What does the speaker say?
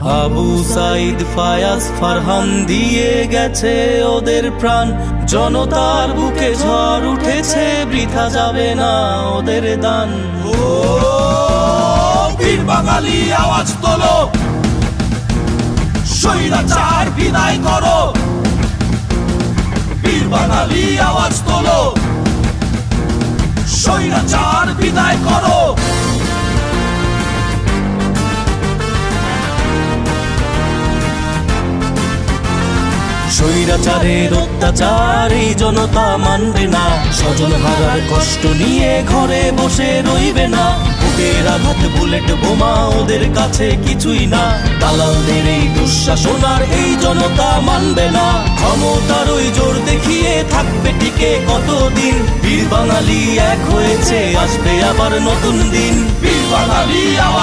আবু সাইদ ফায়াজ ফারহান দিয়ে গেছে ওদের প্রাণ, জনতার বুকে ঝড় উঠেছে, বৃথা যাবে না ওদের দান। ও বীর বাঙালি আওয়াজ তোলো, স্বৈরাচার বিদায় করো। বীর বাঙালি আওয়াজ তোলো, স্বৈরাচার বিদায় করো। স্বৈরাচারের অত্যাচার এই জনতা মানবে না, স্বজন হারার কষ্ট নিয়ে ঘরে বসে রইবে না। বুকের আঘাত বুলেট বোমা ওদের কাছে কিছুই না, দালালদের এই দুঃশাসন আর এই জনতা মানবে না। ক্ষমতার ওই জোর দেখিয়ে থাকবে টিকে কতদিন, বীর বাঙালি এক হয়েছে, আসবে আবার নতুন দিন। বীর বাঙালি আওয়াজ